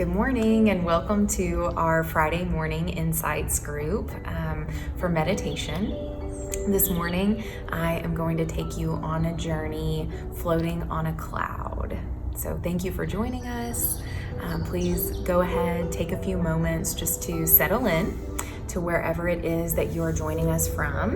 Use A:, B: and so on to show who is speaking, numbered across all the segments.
A: Good morning and welcome to our Friday morning insights group for meditation. This morning I am going to take you on a journey floating on a cloud. So thank you for joining us. Please go ahead, take a few moments just to settle in to wherever it is that you are joining us from,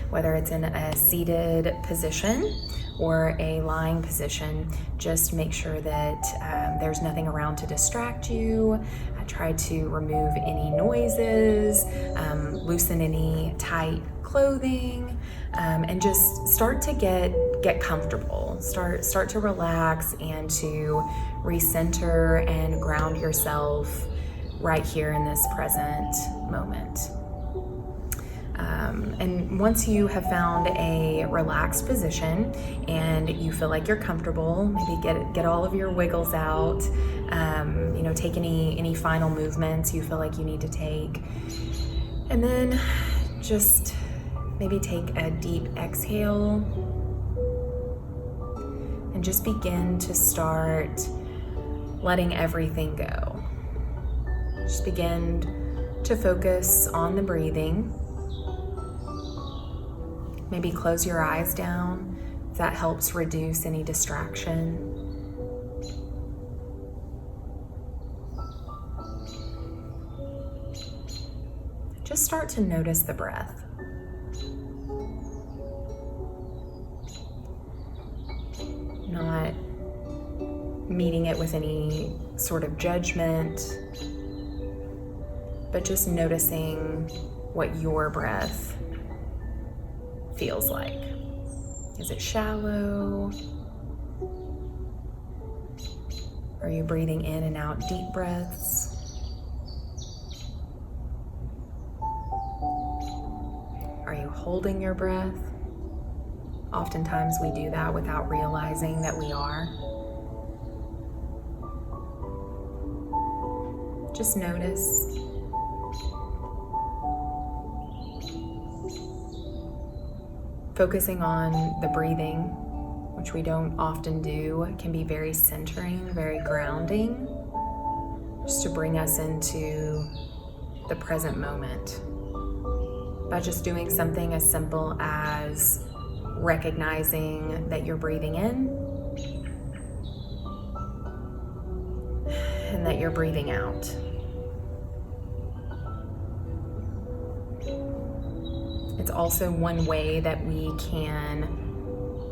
A: whether it's in a seated position or a lying position. Just make sure that there's nothing around to distract you. Try to remove any noises, loosen any tight clothing, and just start to get comfortable. Start to relax and to recenter and ground yourself right here in this present moment. And once you have found a relaxed position and you feel like you're comfortable, maybe get all of your wiggles out, take any final movements you feel like you need to take. And then just maybe take a deep exhale and just begin to start letting everything go. Just begin to focus on the breathing. Maybe close your eyes down if that helps reduce any distraction. Just start to notice the breath. Not meeting it with any sort of judgment, but just noticing what your breath feels like. Is it shallow? Are you breathing in and out deep breaths? Are you holding your breath? Oftentimes we do that without realizing that we are. Just notice. Focusing on the breathing, which we don't often do, can be very centering, very grounding, just to bring us into the present moment. By just doing something as simple as recognizing that you're breathing in and that you're breathing out. It's also one way that we can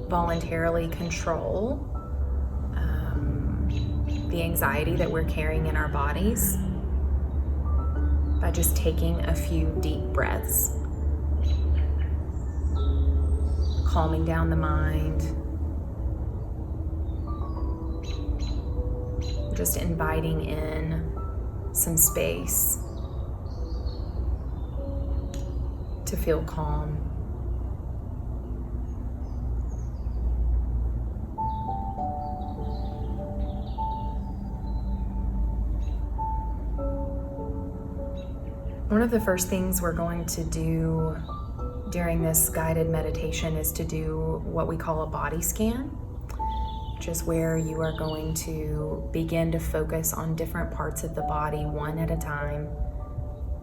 A: voluntarily control the anxiety that we're carrying in our bodies by just taking a few deep breaths, calming down the mind, just inviting in some space to feel calm. One of the first things we're going to do during this guided meditation is to do what we call a body scan, which is where you are going to begin to focus on different parts of the body one at a time,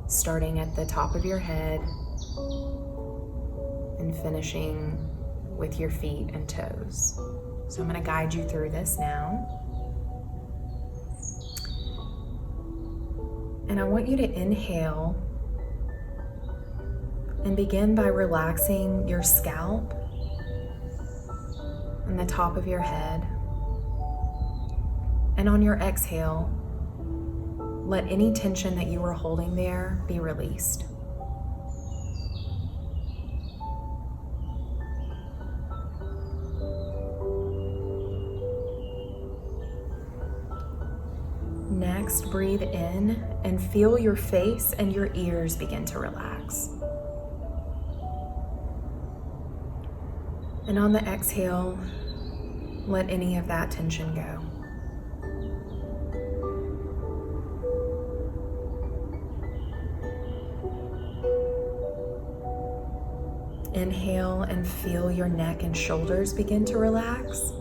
A: starting at the top of your head and finishing with your feet and toes. So I'm going to guide you through this now. And I want you to inhale and begin by relaxing your scalp and the top of your head. And on your exhale, let any tension that you were holding there be released. Next, breathe in and feel your face and your ears begin to relax. And on the exhale, let any of that tension go. Inhale and feel your neck and shoulders begin to relax.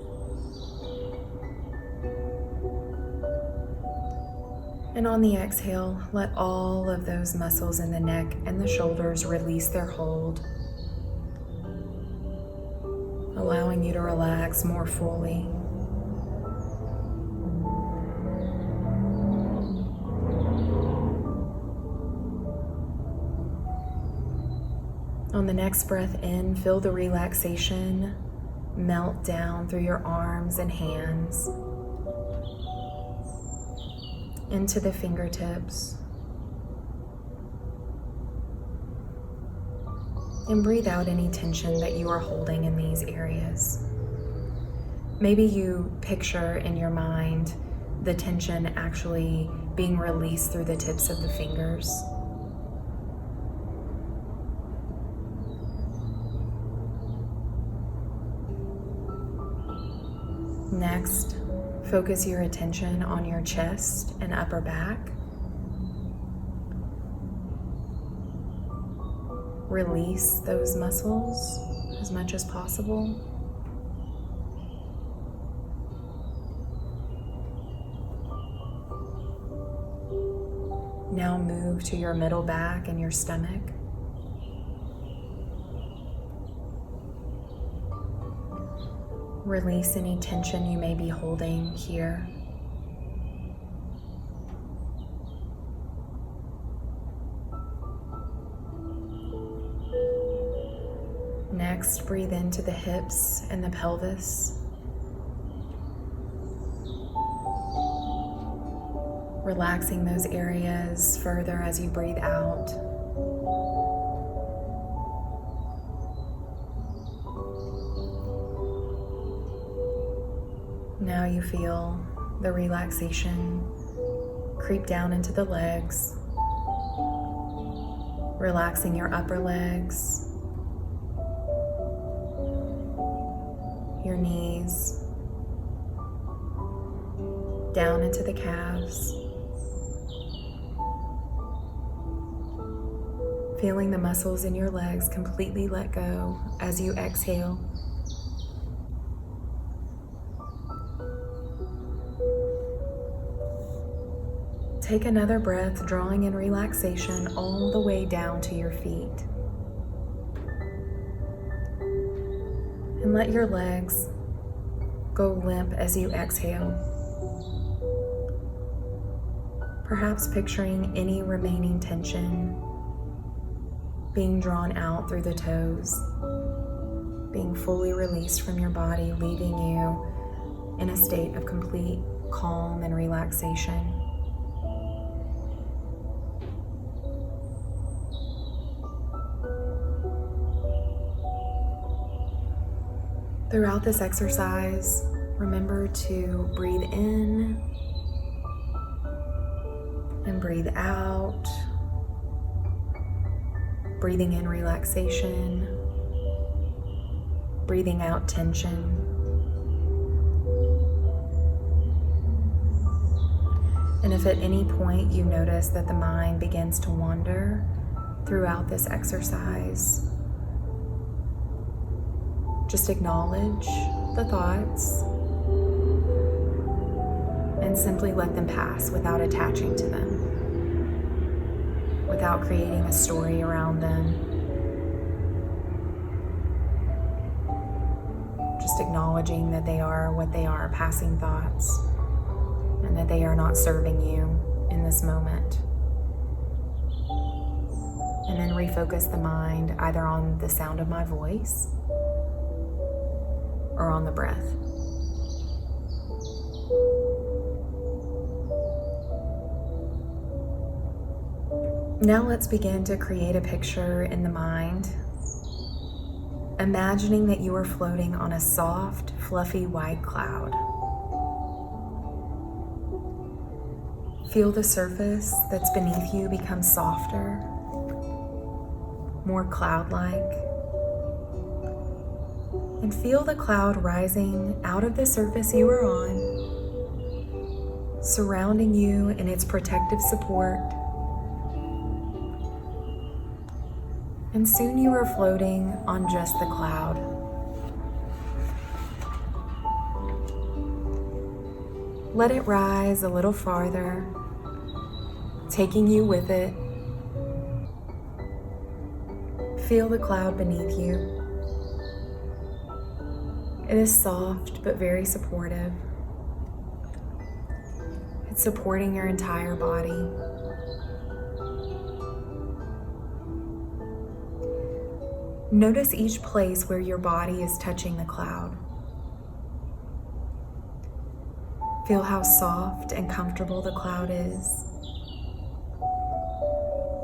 A: And on the exhale, let all of those muscles in the neck and the shoulders release their hold, allowing you to relax more fully. On the next breath in, feel the relaxation melt down through your arms and hands into the fingertips. And breathe out any tension that you are holding in these areas. Maybe you picture in your mind the tension actually being released through the tips of the fingers. Next, focus your attention on your chest and upper back. Release those muscles as much as possible. Now move to your middle back and your stomach. Release any tension you may be holding here. Next, breathe into the hips and the pelvis. Relaxing those areas further as you breathe out. Now you feel the relaxation creep down into the legs, relaxing your upper legs, your knees, down into the calves, feeling the muscles in your legs completely let go as you exhale. Take another breath, drawing in relaxation all the way down to your feet. And let your legs go limp as you exhale. Perhaps picturing any remaining tension being drawn out through the toes, being fully released from your body, leaving you in a state of complete calm and relaxation. Throughout this exercise, remember to breathe in and breathe out, breathing in relaxation, breathing out tension. And if at any point you notice that the mind begins to wander throughout this exercise, just acknowledge the thoughts and simply let them pass without attaching to them, without creating a story around them. Just acknowledging that they are what they are, passing thoughts, and that they are not serving you in this moment. And then refocus the mind either on the sound of my voice or on the breath. Now let's begin to create a picture in the mind, imagining that you are floating on a soft, fluffy white cloud. Feel the surface that's beneath you become softer, more cloud-like. And feel the cloud rising out of the surface you are on, surrounding you in its protective support. And soon you are floating on just the cloud. Let it rise a little farther taking you with it. Feel the cloud beneath you. It is soft but very supportive. It's supporting your entire body. Notice each place where your body is touching the cloud. Feel how soft and comfortable the cloud is,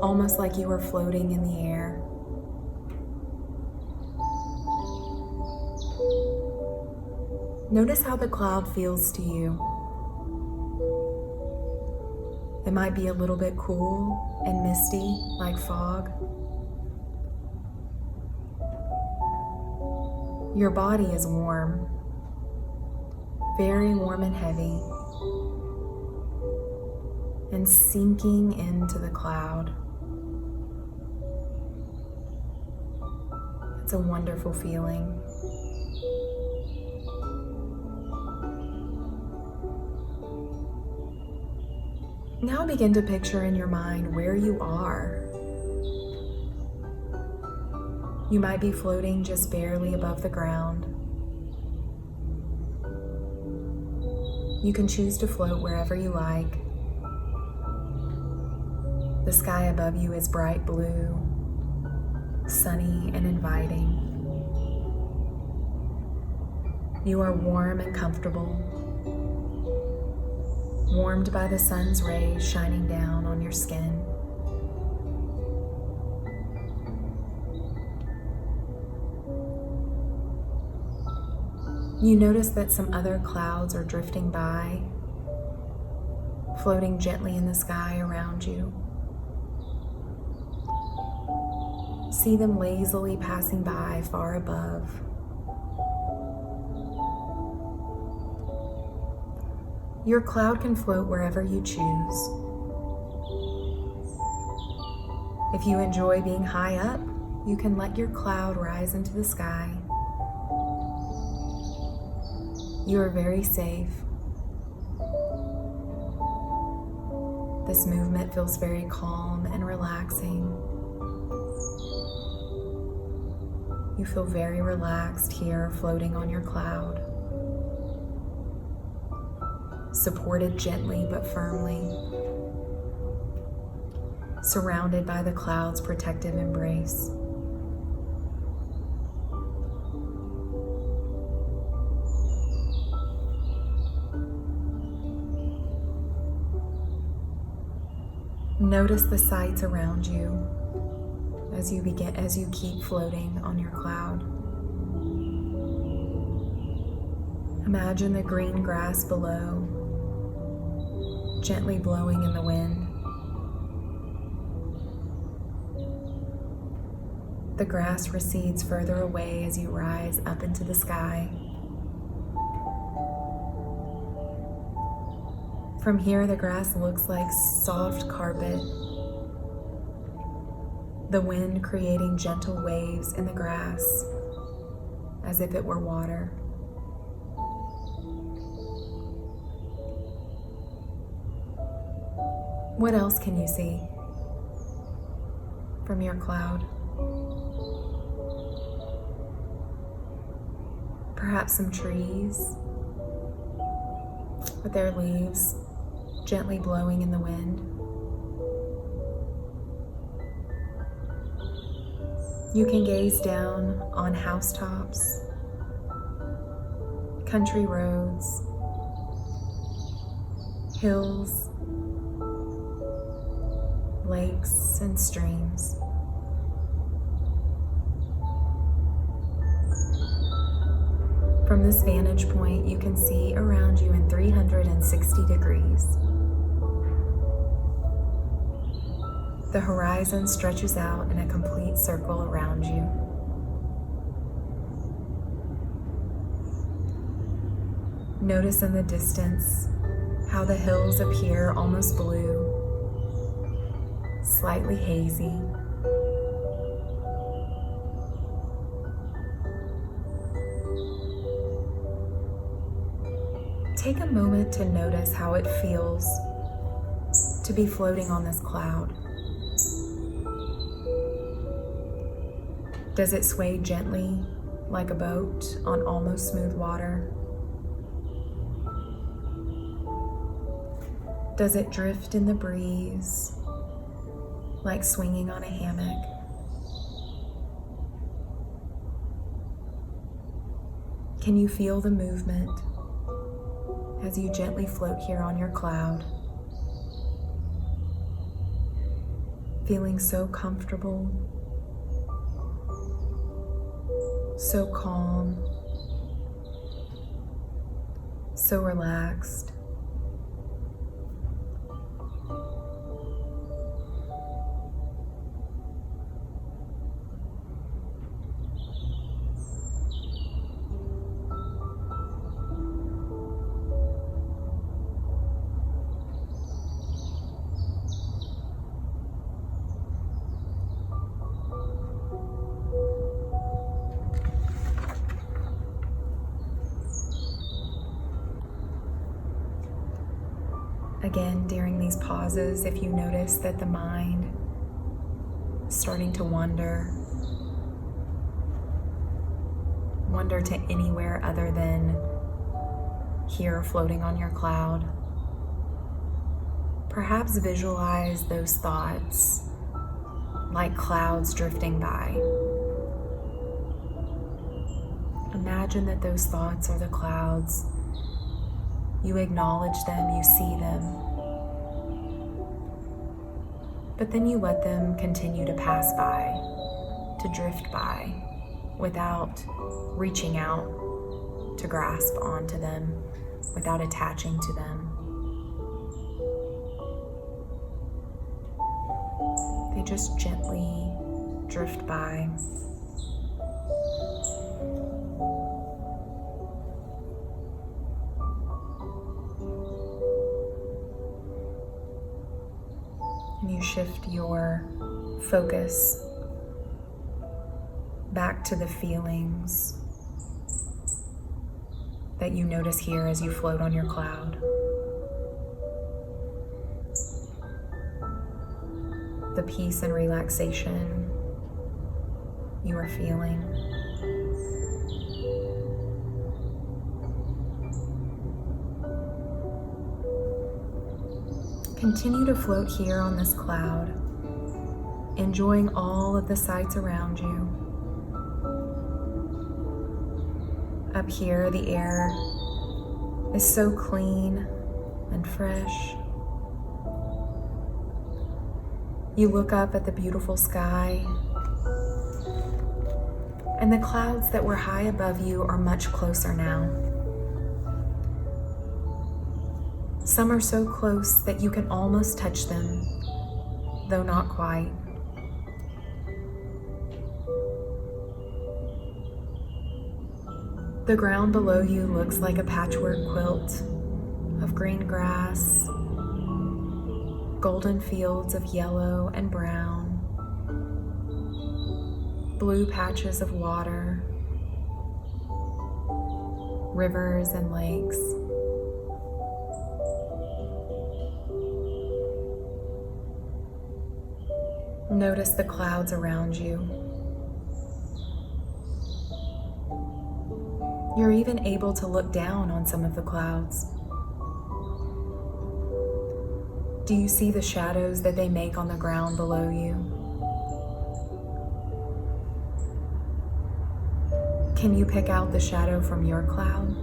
A: almost like you are floating in the air. Notice how the cloud feels to you. It might be a little bit cool and misty, like fog. Your body is warm, very warm and heavy, and sinking into the cloud. It's a wonderful feeling. Now begin to picture in your mind where you are. You might be floating just barely above the ground. You can choose to float wherever you like. The sky above you is bright blue, sunny and inviting. You are warm and comfortable, warmed by the sun's rays shining down on your skin. You notice that some other clouds are drifting by, floating gently in the sky around you. See them lazily passing by far above. Your cloud can float wherever you choose. If you enjoy being high up, you can let your cloud rise into the sky. You are very safe. This movement feels very calm and relaxing. You feel very relaxed here, floating on your cloud, supported gently but firmly, surrounded by the cloud's protective embrace. Notice the sights around you as you keep floating on your cloud. Imagine the green grass below, gently blowing in the wind. The grass recedes further away as you rise up into the sky. From here, the grass looks like soft carpet, the wind creating gentle waves in the grass as if it were water. What else can you see from your cloud? Perhaps some trees with their leaves gently blowing in the wind. You can gaze down on housetops, country roads, hills, lakes, and streams. From this vantage point, you can see around you in 360 degrees. The horizon stretches out in a complete circle around you. Notice in the distance how the hills appear almost blue, slightly hazy. Take a moment to notice how it feels to be floating on this cloud? Does it sway gently like a boat on almost smooth water? Does it drift in the breeze like swinging on a hammock? Can you feel the movement as you gently float here on your cloud? Feeling so comfortable, so calm, so relaxed. Again, during these pauses, if you notice that the mind is starting to wander to anywhere other than here floating on your cloud, perhaps visualize those thoughts like clouds drifting by. Imagine that those thoughts are the clouds. You acknowledge them, you see them, but then you let them continue to pass by, to drift by, without reaching out to grasp onto them, without attaching to them. They just gently drift by. And you shift your focus back to the feelings that you notice here as you float on your cloud. The peace and relaxation you are feeling. Continue to float here on this cloud, enjoying all of the sights around you. Up here, the air is so clean and fresh. You look up at the beautiful sky, and the clouds that were high above you are much closer now. Some are so close that you can almost touch them, though not quite. The ground below you looks like a patchwork quilt of green grass, golden fields of yellow and brown, blue patches of water, rivers and lakes. Notice the clouds around you. You're even able to look down on some of the clouds. Do you see the shadows that they make on the ground below you? Can you pick out the shadow from your cloud?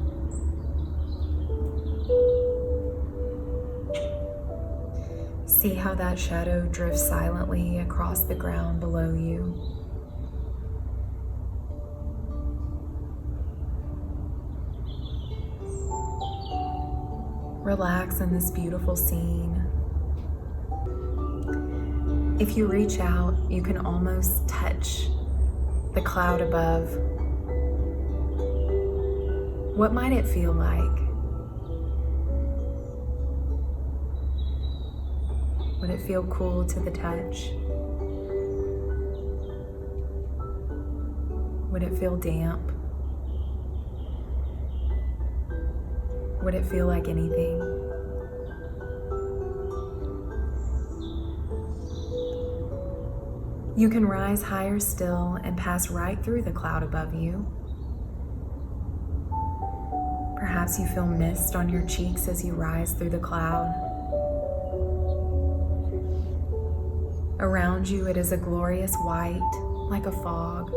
A: See how that shadow drifts silently across the ground below you. Relax in this beautiful scene. If you reach out, you can almost touch the cloud above. What might it feel like? Would it feel cool to the touch? Would it feel damp? Would it feel like anything? You can rise higher still and pass right through the cloud above you. Perhaps you feel mist on your cheeks as you rise through the cloud. Around you, it is a glorious white, like a fog.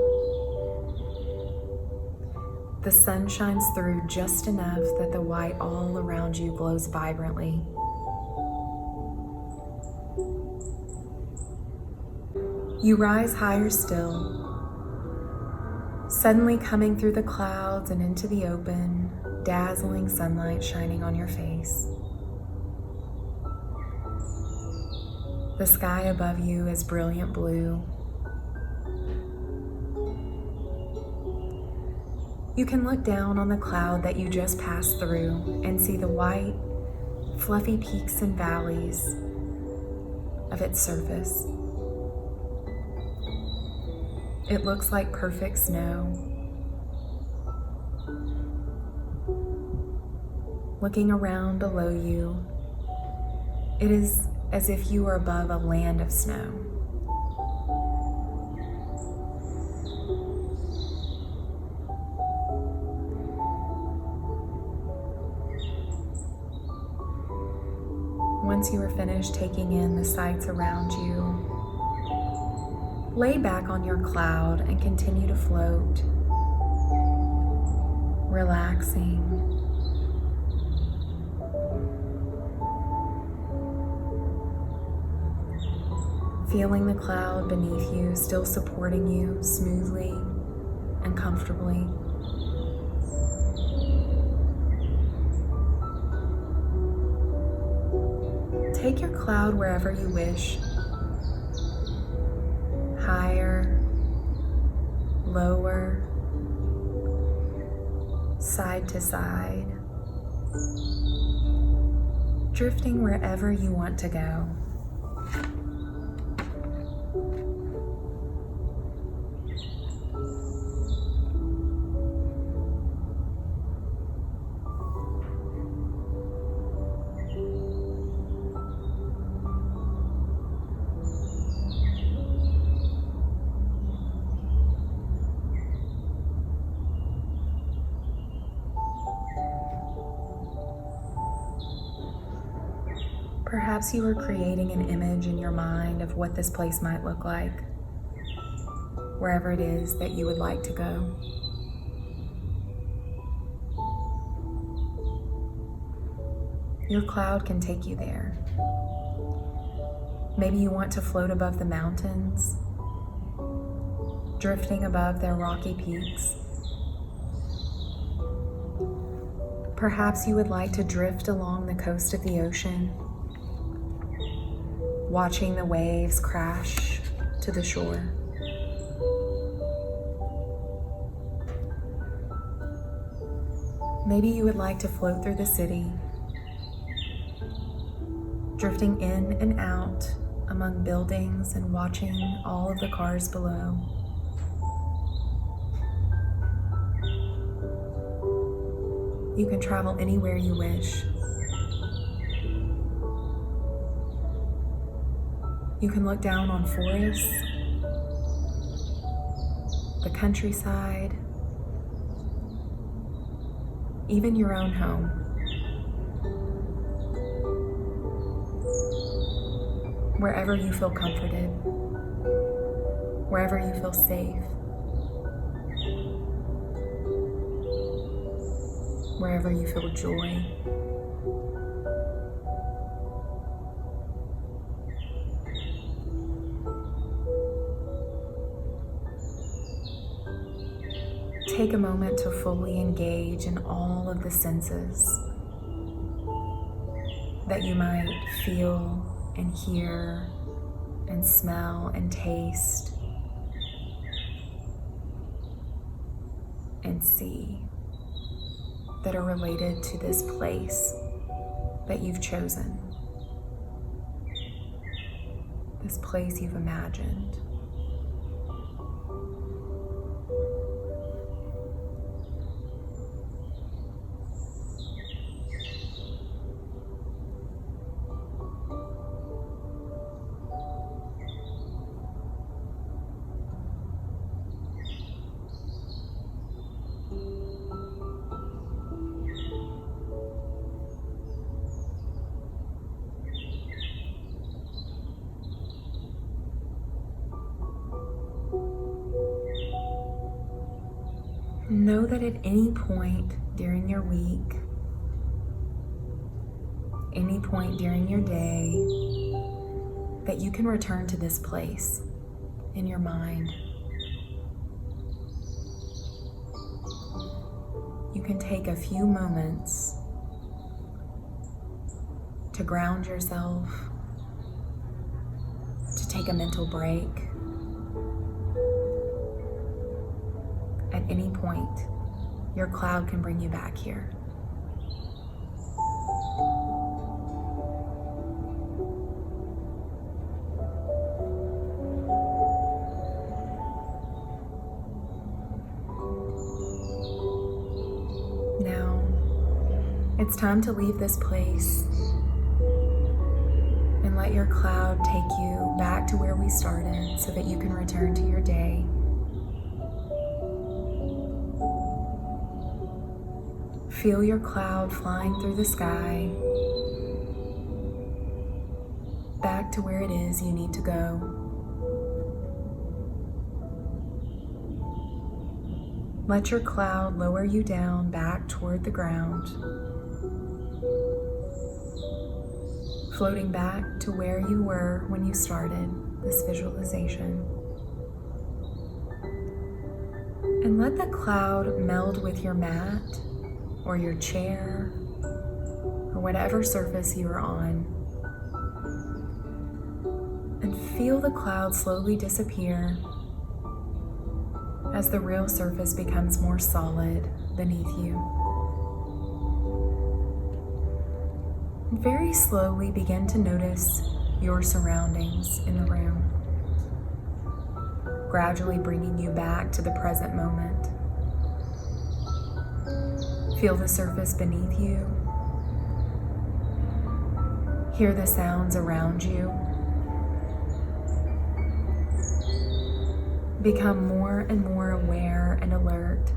A: The sun shines through just enough that the white all around you glows vibrantly. You rise higher still, suddenly coming through the clouds and into the open, dazzling sunlight shining on your face. The sky above you is brilliant blue. You can look down on the cloud that you just passed through and see the white, fluffy peaks and valleys of its surface. It looks like perfect snow. Looking around below you, it is as if you were above a land of snow. Once you are finished taking in the sights around you, lay back on your cloud and continue to float, relaxing. Feeling the cloud beneath you still supporting you smoothly and comfortably. Take your cloud wherever you wish. Higher, lower, side to side, drifting wherever you want to go. Perhaps you are creating an image in your mind of what this place might look like, wherever it is that you would like to go. Your cloud can take you there. Maybe you want to float above the mountains, drifting above their rocky peaks. Perhaps you would like to drift along the coast of the ocean, watching the waves crash to the shore. Maybe you would like to float through the city, drifting in and out among buildings and watching all of the cars below. You can travel anywhere you wish. You can look down on forests, the countryside, even your own home. Wherever you feel comforted, wherever you feel safe, wherever you feel joy. Take a moment to fully engage in all of the senses that you might feel and hear and smell and taste and see that are related to this place that you've chosen, this place you've imagined. And know that at any point during your week, any point during your day, that you can return to this place in your mind. You can take a few moments to ground yourself, to take a mental break. At any point, your cloud can bring you back here. Now, it's time to leave this place and let your cloud take you back to where we started so that you can return to your day. Feel your cloud flying through the sky, back to where it is you need to go. Let your cloud lower you down back toward the ground, floating back to where you were when you started this visualization. And let the cloud meld with your mat or your chair or whatever surface you are on. And feel the cloud slowly disappear as the real surface becomes more solid beneath you. And very slowly begin to notice your surroundings in the room, gradually bringing you back to the present moment. Feel the surface beneath you. Hear the sounds around you. Become more and more aware and alert.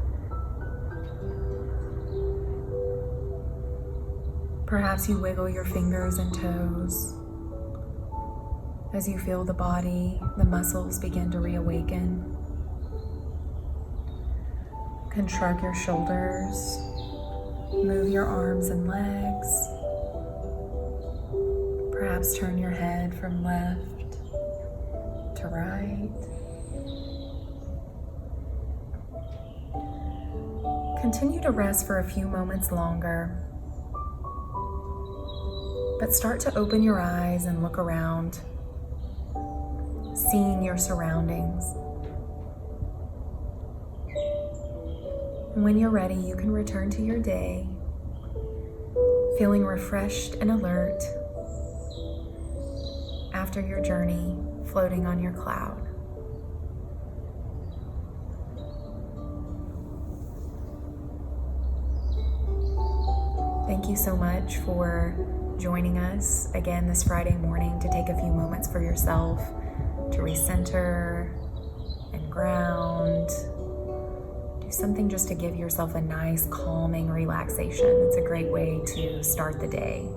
A: Perhaps you wiggle your fingers and toes as you feel the body, the muscles begin to reawaken. You can shrug your shoulders, move your arms and legs. Perhaps turn your head from left to right. Continue to rest for a few moments longer, but start to open your eyes and look around, seeing your surroundings. And when you're ready, you can return to your day, feeling refreshed and alert after your journey floating on your cloud. Thank you so much for joining us again this Friday morning to take a few moments for yourself to recenter and ground. Do something just to give yourself a nice, calming relaxation. It's a great way to start the day.